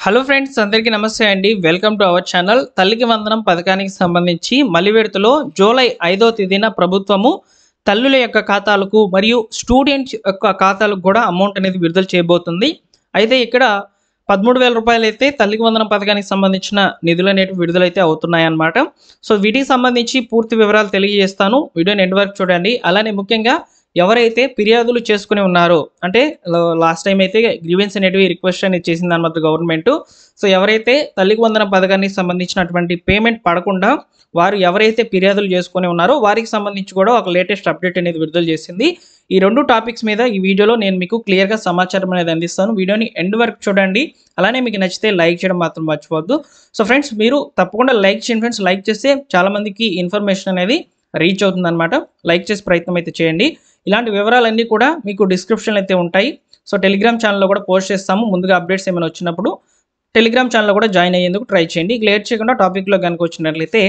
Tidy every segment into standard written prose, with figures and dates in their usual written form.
Hello friends, అందరికీ నమస్తే అండి. Welcome to our channel. తల్లికి వందనం పథకానికి సంబంధించి మలివిడతలో జూలై 5వ తేదీన ప్రభుత్వము తల్లుల యొక్క ఖాతాలకు మరియు స్టూడెంట్స్ యొక్క ఖాతాలకు కూడా అమౌంట్ అనేది విడుదల చేయబోతుంది. అయితే ఇక్కడ 13,000 రూపాయలు అయితే తల్లికి వందనం పథకానికి సంబంధించిన నిధులు అనేవి విడుదలైతే అవుతున్నాయన్నమాట. సో వీటికి సంబంధించి పూర్తి వివరాలు తెలియజేస్తాను. వీడియోని ఎండ్ వరకు చూడండి. అలానే ముఖ్యంగా ఎవరైతే ఫిర్యాదులు చేసుకుని ఉన్నారో, అంటే లాస్ట్ టైం అయితే గ్రీవెన్స్ అనేటివి రిక్వెస్ట్ అనేది చేసింది అన్నమాట గవర్నమెంట్. సో ఎవరైతే తల్లికి వందనం పథకానికి సంబంధించినటువంటి పేమెంట్ పడకుండా వారు ఎవరైతే ఫిర్యాదులు చేసుకుని ఉన్నారో వారికి సంబంధించి కూడా ఒక లేటెస్ట్ అప్డేట్ అనేది విడుదల చేసింది. ఈ రెండు టాపిక్స్ మీద ఈ వీడియోలో నేను మీకు క్లియర్గా సమాచారం అనేది అందిస్తాను. వీడియోని ఎండ్ వరకు చూడండి. అలానే మీకు నచ్చితే లైక్ చేయడం మాత్రం మర్చిపోవద్దు. సో ఫ్రెండ్స్, మీరు తప్పకుండా లైక్ చేయండి ఫ్రెండ్స్. లైక్ చేస్తే చాలామందికి ఇన్ఫర్మేషన్ అనేది రీచ్ అవుతుంది అనమాట. లైక్ చేసే ప్రయత్నం అయితే చేయండి. ఇలాంటి వివరాలన్నీ కూడా మీకు డిస్క్రిప్షన్లో అయితే ఉంటాయి. సో టెలిగ్రామ్ ఛానల్లో కూడా పోస్ట్ చేస్తాము. ముందుగా అప్డేట్స్ ఏమైనా వచ్చినప్పుడు టెలిగ్రామ్ ఛానల్లో కూడా జాయిన్ అయ్యేందుకు ట్రై చేయండి. లేట్ చేయకుండా టాపిక్లో కనుక వచ్చినట్లయితే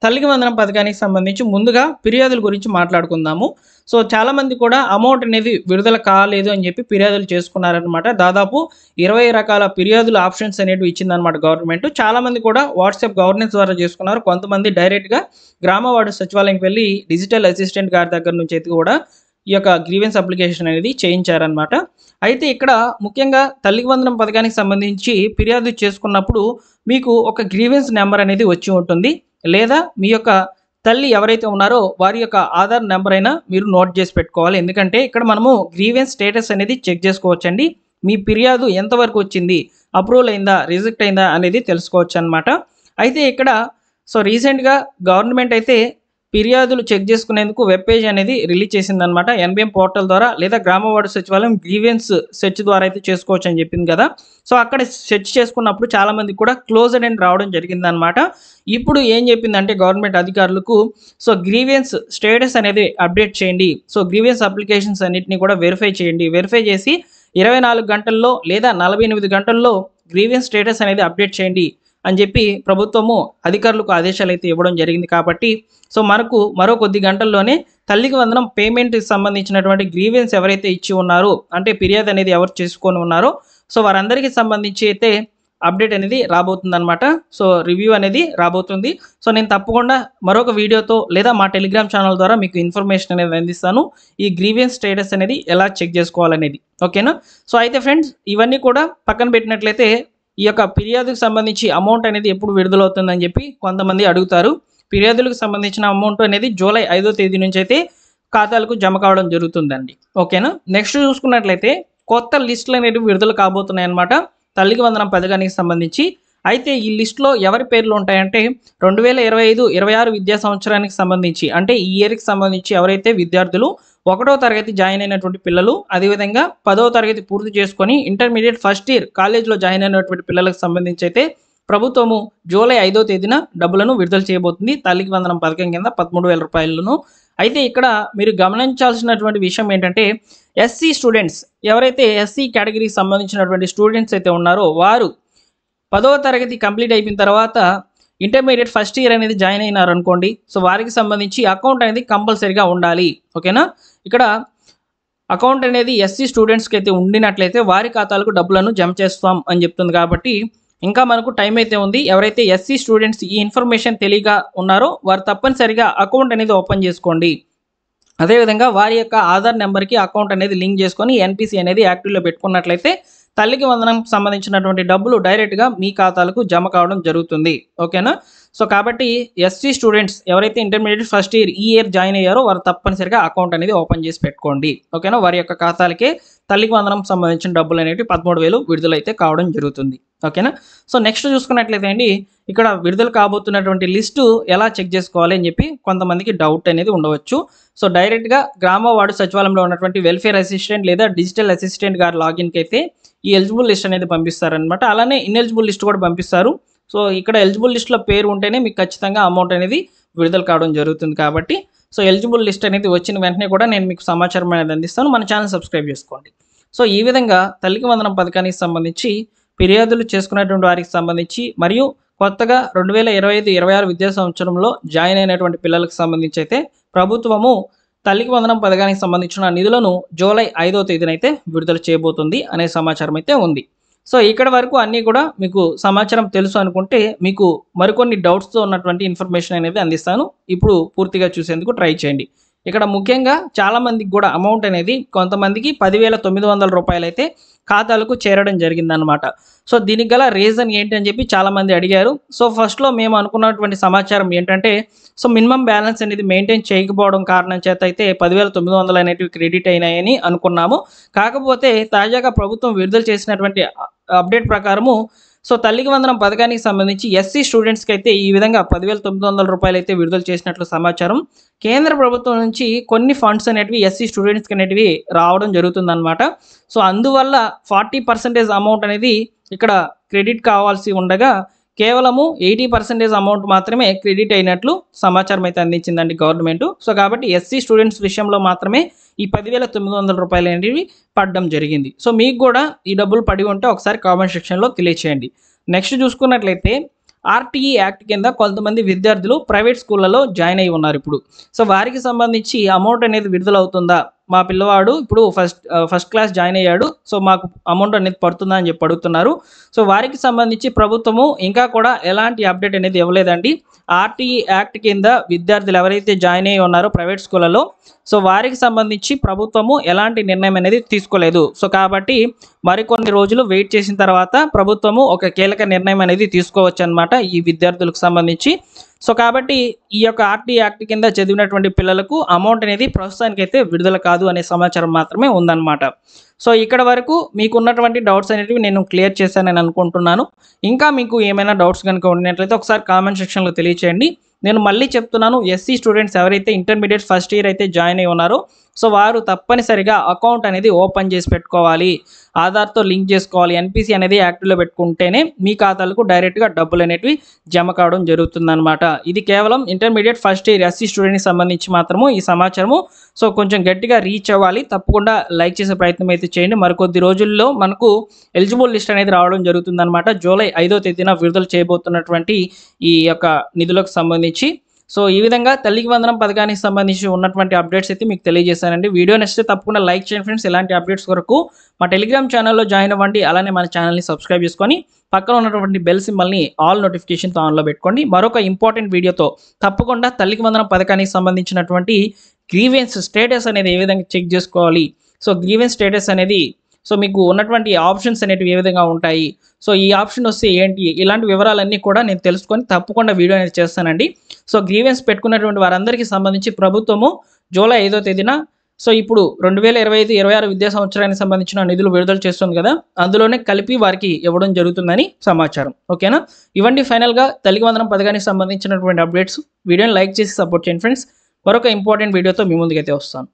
తల్లికి వందనం పథకానికి సంబంధించి ముందుగా ఫిర్యాదుల గురించి మాట్లాడుకుందాము. సో చాలామంది కూడా అమౌంట్ అనేది విడుదల కాలేదు అని చెప్పి ఫిర్యాదులు చేసుకున్నారనమాట. దాదాపు 20 రకాల ఫిర్యాదుల ఆప్షన్స్ అనేవి ఇచ్చిందనమాట గవర్నమెంట్. చాలామంది కూడా వాట్సాప్ గవర్నెన్స్ ద్వారా చేసుకున్నారు. కొంతమంది డైరెక్ట్గా గ్రామ వార్డు సచివాలయంకి వెళ్ళి డిజిటల్ అసిస్టెంట్ గారి దగ్గర నుంచి అయితే కూడా ఈ యొక్క గ్రీవెన్స్ అప్లికేషన్ అనేది చేయించారనమాట. అయితే ఇక్కడ ముఖ్యంగా తల్లికి వందనం పథకానికి సంబంధించి ఫిర్యాదు చేసుకున్నప్పుడు మీకు ఒక గ్రీవెన్స్ నెంబర్ అనేది వచ్చి ఉంటుంది, లేదా మీ యొక్క తల్లి ఎవరైతే ఉన్నారో వారి యొక్క ఆధార్ నెంబర్ అయినా మీరు నోట్ చేసి పెట్టుకోవాలి. ఎందుకంటే ఇక్కడ మనము గ్రీవెన్స్ స్టేటస్ అనేది చెక్ చేసుకోవచ్చండి. మీ ఫిర్యాదు ఎంతవరకు వచ్చింది, అప్రూవల్ అయిందా, రిజెక్ట్ అయిందా అనేది తెలుసుకోవచ్చు అనమాట. అయితే ఇక్కడ రీసెంట్గా గవర్నమెంట్ అయితే ఫిర్యాదులు చెక్ చేసుకునేందుకు వెబ్ పేజ్ అనేది రిలీజ్ చేసిందనమాట. ఎన్బిఎం పోర్టల్ ద్వారా లేదా గ్రామ వార్డు సచివాలయం గ్రీవెన్స్ సెర్చ్ ద్వారా అయితే చేసుకోవచ్చు అని చెప్పింది కదా. సో అక్కడ సెర్చ్ చేసుకున్నప్పుడు చాలామంది కూడా క్లోజ్డ్ అని రావడం జరిగిందనమాట. ఇప్పుడు ఏం చెప్పిందంటే గవర్నమెంట్ అధికారులకు, గ్రీవెన్స్ స్టేటస్ అనేది అప్డేట్ చేయండి. గ్రీవెన్స్ అప్లికేషన్స్ అన్నింటినీ కూడా వెరిఫై చేయండి. వెరిఫై చేసి 24 గంటల్లో లేదా 48 గంటల్లో గ్రీవెన్స్ స్టేటస్ అనేది అప్డేట్ చేయండి అని చెప్పి ప్రభుత్వము అధికారులకు ఆదేశాలు అయితే ఇవ్వడం జరిగింది. కాబట్టి మనకు మరో కొద్ది గంటల్లోనే తల్లికి వందనం పేమెంట్కి సంబంధించినటువంటి గ్రీవెన్స్ ఎవరైతే ఇచ్చి ఉన్నారో, అంటే ఫిర్యాదు అనేది ఎవరు చేసుకొని ఉన్నారో వారందరికీ సంబంధించి అయితే అప్డేట్ అనేది రాబోతుందన్నమాట. రివ్యూ అనేది రాబోతుంది. నేను తప్పకుండా మరొక వీడియోతో లేదా మా టెలిగ్రామ్ ఛానల్ ద్వారా మీకు ఇన్ఫర్మేషన్ అనేది అందిస్తాను, ఈ గ్రీవెన్స్ స్టేటస్ అనేది ఎలా చెక్ చేసుకోవాలనేది. ఓకేనా? అయితే ఫ్రెండ్స్, ఇవన్నీ కూడా పక్కన పెట్టినట్లయితే ఈ యొక్క ఫిర్యాదుకు సంబంధించి అమౌంట్ అనేది ఎప్పుడు విడుదలవుతుందని చెప్పి కొంతమంది అడుగుతారు. ఫిర్యాదులకు సంబంధించిన అమౌంట్ అనేది జూలై 5వ తేదీ నుంచి అయితే ఖాతాలకు జమ కావడం జరుగుతుందండి. ఓకేనా? నెక్స్ట్ చూసుకున్నట్లయితే కొత్త లిస్టులు అనేవి విడుదల కాబోతున్నాయి అన్నమాట తల్లికి వందనం పథకానికి సంబంధించి. అయితే ఈ లిస్టులో ఎవరి పేర్లు ఉంటాయంటే 2025-26 విద్యా సంవత్సరానికి సంబంధించి, అంటే ఈ ఇయర్కి సంబంధించి ఎవరైతే విద్యార్థులు 1వ తరగతి జాయిన్ అయినటువంటి పిల్లలు, అదేవిధంగా 10వ తరగతి పూర్తి చేసుకొని ఇంటర్మీడియట్ ఫస్ట్ ఇయర్ కాలేజ్లో జాయిన్ అయినటువంటి పిల్లలకు సంబంధించి అయితే ప్రభుత్వము జూలై 5వ తేదీన డబ్బులను విడుదల చేయబోతుంది. తల్లికి వందనం పథకం కింద 13,000 రూపాయలను. అయితే ఇక్కడ మీరు గమనించాల్సినటువంటి విషయం ఏంటంటే, ఎస్సీ స్టూడెంట్స్, ఎవరైతే ఎస్సీ కేటగిరీకి సంబంధించినటువంటి స్టూడెంట్స్ అయితే ఉన్నారో వారు 10వ తరగతి కంప్లీట్ అయిపోయిన తర్వాత ఇంటర్మీడియట్ ఫస్ట్ ఇయర్ అనేది జాయిన్ అయినారు అనుకోండి. వారికి సంబంధించి అకౌంట్ అనేది కంపల్సరీగా ఉండాలి. ఓకేనా? ఇక్కడ అకౌంట్ అనేది ఎస్సీ స్టూడెంట్స్కి అయితే ఉండినట్లయితే వారి ఖాతాలకు డబ్బులను జమ చేస్తాం అని చెప్తుంది. కాబట్టి ఇంకా మనకు టైం అయితే ఉంది. ఎవరైతే ఎస్సీ స్టూడెంట్స్ ఈ ఇన్ఫర్మేషన్ తెలియక ఉన్నారో వారు తప్పనిసరిగా అకౌంట్ అనేది ఓపెన్ చేసుకోండి. అదేవిధంగా వారి యొక్క ఆధార్ నెంబర్కి అకౌంట్ అనేది లింక్ చేసుకొని ఎన్పిసి అనేది యాక్టివ్లో పెట్టుకున్నట్లయితే తల్లికి వందనం సంబంధించినటువంటి డబ్బులు డైరెక్ట్గా మీ ఖాతాలకు జమ కావడం జరుగుతుంది. ఓకేనా? కాబట్టి ఎస్సీ స్టూడెంట్స్ ఎవరైతే ఇంటర్మీడియట్ ఫస్ట్ ఇయర్ ఈ ఇయర్ జాయిన్ అయ్యారో వారు తప్పనిసరిగా అకౌంట్ అనేది ఓపెన్ చేసి పెట్టుకోండి. ఓకేనా? వారి యొక్క ఖాతాలకే తల్లికి వందనం సంబంధించిన డబ్బులు అనేవి 13,000 విడుదలైతే కావడం జరుగుతుంది. ఓకేనా? నెక్స్ట్ చూసుకున్నట్లయితే అండి, ఇక్కడ విడుదల కాబోతున్నటువంటి లిస్టు ఎలా చెక్ చేసుకోవాలి అని చెప్పి కొంతమందికి డౌట్ అనేది ఉండవచ్చు. డైరెక్ట్గా గ్రామ వార్డు సచివాలయంలో ఉన్నటువంటి వెల్ఫేర్ అసిస్టెంట్ లేదా డిజిటల్ అసిస్టెంట్ గారి లాగిన్కి అయితే ఈ ఎలిజిబుల్ లిస్ట్ అనేది పంపిస్తారనమాట. అలానే ఇన్ఎలిజిబుల్ లిస్ట్ కూడా పంపిస్తారు. ఇక్కడ ఎలిజిబుల్ లిస్ట్లో పేరు ఉంటేనే మీకు ఖచ్చితంగా అమౌంట్ అనేది విడుదల కావడం జరుగుతుంది. కాబట్టి ఎలిజిబుల్ లిస్ట్ అనేది వచ్చిన వెంటనే కూడా నేను మీకు సమాచారం అనేది అందిస్తాను. మన ఛానల్ సబ్స్క్రైబ్ చేసుకోండి. ఈ విధంగా తల్లికి వందనం పథకానికి సంబంధించి ఫిర్యాదులు చేసుకున్నటువంటి వారికి సంబంధించి మరియు కొత్తగా 2025-26 విద్యా సంవత్సరంలో జాయిన్ అయినటువంటి పిల్లలకు సంబంధించి అయితే ప్రభుత్వము తల్లికి వందనం పథకానికి సంబంధించిన నిధులను జూలై 5వ తేదీన అయితే విడుదల చేయబోతుంది అనే సమాచారం అయితే ఉంది. సో ఇక్కడ వరకు అన్నీ కూడా మీకు సమాచారం తెలుసు అనుకుంటే మీకు మరికొన్ని డౌట్స్తో ఉన్నటువంటి ఇన్ఫర్మేషన్ అనేది అందిస్తాను. ఇప్పుడు పూర్తిగా చూసేందుకు ట్రై చేయండి. ఇక్కడ ముఖ్యంగా చాలామందికి కూడా అమౌంట్ అనేది కొంతమందికి 10,900 రూపాయలు అయితే ఖాతాలకు చేరడం జరిగిందనమాట. సో దీనికి గల రీజన్ ఏంటి అని చెప్పి చాలామంది అడిగారు. సో ఫస్ట్లో మేము అనుకున్నటువంటి సమాచారం ఏంటంటే సో మినిమం బ్యాలెన్స్ అనేది మెయింటైన్ చేయకపోవడం కారణం చేత అయితే 10,900 అనేటివి క్రెడిట్ అయినాయని అనుకున్నాము. కాకపోతే తాజాగా ప్రభుత్వం విడుదల చేసినటువంటి అప్డేట్ ప్రకారము సో తల్లికి వందనం పథకానికి సంబంధించి ఎస్సీ స్టూడెంట్స్కి అయితే ఈ విధంగా 10,900 రూపాయలు అయితే విడుదల చేసినట్లు సమాచారం. కేంద్ర ప్రభుత్వం నుంచి కొన్ని ఫండ్స్ అనేటివి ఎస్సీ స్టూడెంట్స్కి అనేటివి రావడం జరుగుతుందన్నమాట. సో అందువల్ల 40% అమౌంట్ అనేది ఇక్కడ క్రెడిట్ కావాల్సి ఉండగా కేవలము 80% అమౌంట్ మాత్రమే క్రెడిట్ అయినట్లు సమాచారం అయితే అందించిందండి గవర్నమెంట్. సో కాబట్టి ఎస్సీ స్టూడెంట్స్ విషయంలో మాత్రమే ఈ 10,900 రూపాయలు అనేవి పడడం జరిగింది. సో మీకు కూడా ఈ డబ్బులు పడి ఉంటే ఒకసారి కామెంట్ సెక్షన్లో తెలియచేయండి. నెక్స్ట్ చూసుకున్నట్లయితే ఆర్టీఈ యాక్ట్ కింద కొంతమంది విద్యార్థులు ప్రైవేట్ స్కూళ్ళలో జాయిన్ అయి ఉన్నారు ఇప్పుడు. సో వారికి సంబంధించి అమౌంట్ అనేది విడుదల అవుతుందా, మా పిల్లవాడు ఇప్పుడు ఫస్ట్ క్లాస్ జాయిన్ అయ్యాడు, సో మాకు అమౌంట్ అనేది పడుతుందా అని చెప్పి అడుగుతున్నారు. సో వారికి సంబంధించి ప్రభుత్వము ఇంకా కూడా ఎలాంటి అప్డేట్ అనేది ఇవ్వలేదండి. ఆర్టీఈ యాక్ట్ కింద విద్యార్థులు ఎవరైతే జాయిన్ అయ్యి ఉన్నారో ప్రైవేట్ స్కూళ్ళలో సో వారికి సంబంధించి ప్రభుత్వము ఎలాంటి నిర్ణయం అనేది తీసుకోలేదు. సో కాబట్టి మరికొన్ని రోజులు వెయిట్ చేసిన తర్వాత ప్రభుత్వము ఒక కీలక నిర్ణయం అనేది తీసుకోవచ్చు అన్నమాట ఈ విద్యార్థులకు సంబంధించి. సో కాబట్టి ఈ యొక్క ఆర్టీఈ యాక్ట్ కింద చదివినటువంటి పిల్లలకు అమౌంట్ అనేది ప్రస్తుతానికైతే విడుదల కాదు అనే సమాచారం మాత్రమే ఉందన్నమాట. సో ఇక్కడ వరకు మీకు ఉన్నటువంటి డౌట్స్ అనేటివి నేను క్లియర్ చేశానని అనుకుంటున్నాను. ఇంకా మీకు ఏమైనా డౌట్స్ కనుక ఉన్నట్లయితే ఒకసారి కామెంట్ సెక్షన్లో తెలియచేయండి. నేను మళ్ళీ చెప్తున్నాను, ఎస్సీ స్టూడెంట్స్ ఎవరైతే ఇంటర్మీడియట్ ఫస్ట్ ఇయర్ అయితే జాయిన్ అయి ఉన్నారో సో వారు తప్పనిసరిగా అకౌంట్ అనేది ఓపెన్ చేసి పెట్టుకోవాలి, ఆధార్తో లింక్ చేసుకోవాలి, ఎన్పిసి అనేది యాక్టివ్లో పెట్టుకుంటేనే మీ ఖాతాలకు డైరెక్ట్గా డబ్బులు అనేటివి జమ కావడం జరుగుతుందన్నమాట. ఇది కేవలం ఇంటర్మీడియట్ ఫస్ట్ ఇయర్ ఎస్సీ స్టూడెంట్కి సంబంధించి మాత్రము ఈ సమాచారము. సో కొంచెం గట్టిగా రీచ్ అవ్వాలి, తప్పకుండా లైక్ చేసే ప్రయత్నం అయితే చేయండి. మరికొద్ది రోజుల్లో మనకు ఎలిజిబుల్ లిస్ట్ అనేది రావడం జరుగుతుందన్నమాట. జూలై 5వ తేదీన విడుదల చేయబోతున్నటువంటి ఈ యొక్క నిధులకు సంబంధించి. సో ఈ విధంగా తల్లికి వందనం పథకానికి సంబంధించి ఉన్నటువంటి అప్డేట్స్ అయితే మీకు తెలియజేశానండి. వీడియో నచ్చితే తప్పకుండా లైక్ చేయండి ఫ్రెండ్స్. ఇలాంటి అప్డేట్స్ కొరకు మా టెలిగ్రామ్ ఛానల్లో జాయిన్ అవ్వండి. అలానే మన ఛానల్ని సబ్స్క్రైబ్ చేసుకొని పక్కన ఉన్నటువంటి బెల్ సింబల్ని ఆల్ నోటిఫికేషన్తో ఆన్లో పెట్టుకోండి. మరొక ఇంపార్టెంట్ వీడియోతో తప్పకుండా తల్లికి వందనం పథకానికి సంబంధించినటువంటి గ్రీవెన్స్ స్టేటస్ అనేది ఏ విధంగా చెక్ చేసుకోవాలి, సో గ్రీవెన్స్ స్టేటస్ అనేది సో మీకు ఉన్నటువంటి ఆప్షన్స్ అనేటివి ఏ విధంగా ఉంటాయి, సో ఈ ఆప్షన్ వస్తే ఏంటి, ఇలాంటి వివరాలన్నీ కూడా నేను తెలుసుకొని తప్పకుండా వీడియో అనేది చేస్తానండి. సో గ్రీవెన్స్ పెట్టుకున్నటువంటి వారందరికీ సంబంధించి ప్రభుత్వము జూలై 5వ తేదీన సో ఇప్పుడు 2025-26 విద్యా సంవత్సరానికి సంబంధించిన నిధులు విడుదల చేస్తుంది కదా, అందులోనే కలిపి వారికి ఇవ్వడం జరుగుతుందని సమాచారం. ఓకేనా, ఇవ్వండి ఫైనల్గా తల్లికి వందనం పథకానికి సంబంధించినటువంటి అప్డేట్స్. వీడియోని లైక్ చేసి సపోర్ట్ చేయండి ఫ్రెండ్స్. మరొక ఇంపార్టెంట్ వీడియోతో మీ ముందుకైతే వస్తాను.